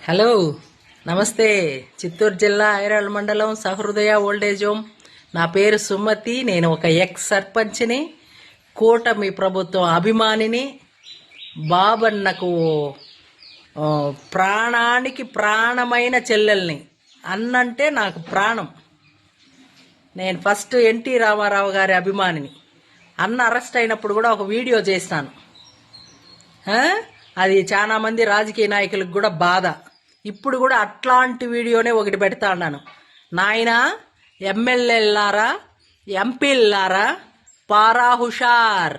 Hello నమస్తే. చిత్తూరు జిల్లా ఐరాల మండలం సహృదయ ఓల్డేజ్ హోమ్. నా పేరు సుమతి. నేను ఒక ఎక్స్ సర్పంచ్ని, కూటమి ప్రభుత్వం అభిమానిని. బాబన్నకు ప్రాణానికి ప్రాణమైన చెల్లెల్ని. అన్నంటే నాకు ప్రాణం. నేను ఫస్ట్ ఎన్టీ రామారావు గారి అభిమానిని. అన్న అరెస్ట్ అయినప్పుడు కూడా ఒక వీడియో చేస్తాను. అది చాలా మంది రాజకీయ నాయకులకు కూడా బాధ. ఇప్పుడు కూడా అట్లాంటి వీడియోనే ఒకటి పెడతా ఉన్నాను. నాయనా, ఎమ్మెల్యేలారా, ఎంపీలారా, పారా హుషార్,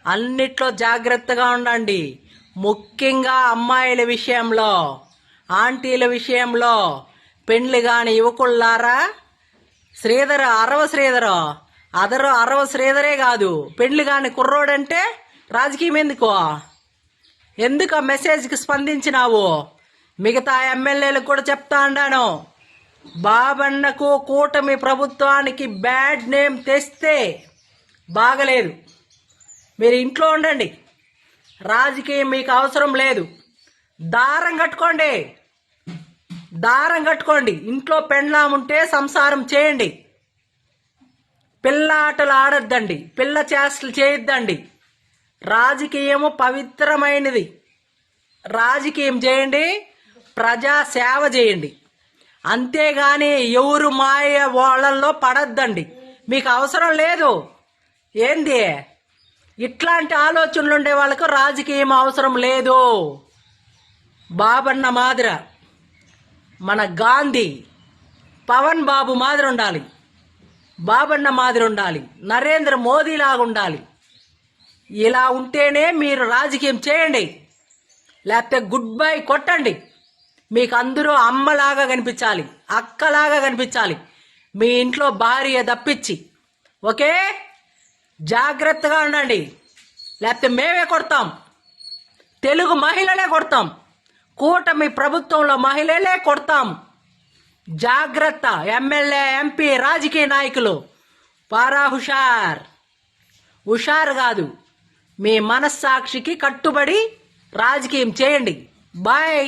అన్నిట్లో జాగ్రత్తగా ఉండండి. ముఖ్యంగా అమ్మాయిల విషయంలో, ఆంటీల విషయంలో, పెండ్లి కాని యువకుల్లారా. అరవ శ్రీధరే కాదు, పెండ్లి కాని కుర్రోడంటే రాజకీయం ఎందుకు ఆ మెసేజ్కి స్పందించినావు? మిగతా ఎమ్మెల్యేలకు కూడా చెప్తా అన్నాను. బాబన్నకు కూటమి ప్రభుత్వానికి బ్యాడ్ నేమ్ తెస్తే బాగలేదు. మీరు ఇంట్లో ఉండండి, రాజకీయం మీకు అవసరం లేదు. దారం కట్టుకోండి. ఇంట్లో పెండ్లాముంటే సంసారం చేయండి. పిల్ల ఆటలు ఆడొద్దండి, పిల్ల చేష్టలు చేయొద్దండి. రాజకీయము పవిత్రమైనది. రాజకీయం చేయండి, ప్రజా సేవ చేయండి. అంతేగాని ఎవరు మాయ వాళ్ళల్లో పడద్దండి. మీకు అవసరం లేదు. ఏంది ఇట్లాంటి ఆలోచనలు ఉండే వాళ్ళకు రాజకీయం అవసరం లేదు. బాబన్న మాదిర, మన గాంధీ, పవన్ బాబు మాదిరి ఉండాలి, బాబన్న మాదిరి ఉండాలి, నరేంద్ర మోదీ లాగా ఉండాలి. ఇలా ఉంటేనే మీరు రాజకీయం చేయండి. లేకపోతే గుడ్ బై కొట్టండి. మీకు అందరూ అమ్మలాగా కనిపించాలి, అక్కలాగా కనిపించాలి, మీ ఇంట్లో భార్య తప్పించి. ఓకే, జాగ్రత్తగా ఉండండి. లేకపోతే మేమే కొడతాం, తెలుగు మహిళలే కొడతాం, కూటమి ప్రభుత్వంలో మహిళలే కొడతాం. జాగ్రత్త. ఎమ్మెల్యే, ఎంపీ, రాజకీయ నాయకులు పారా హుషార్ కాదు, మీ మనస్సాక్షికి కట్టుబడి రాజకీయం చేయండి. బాయ్.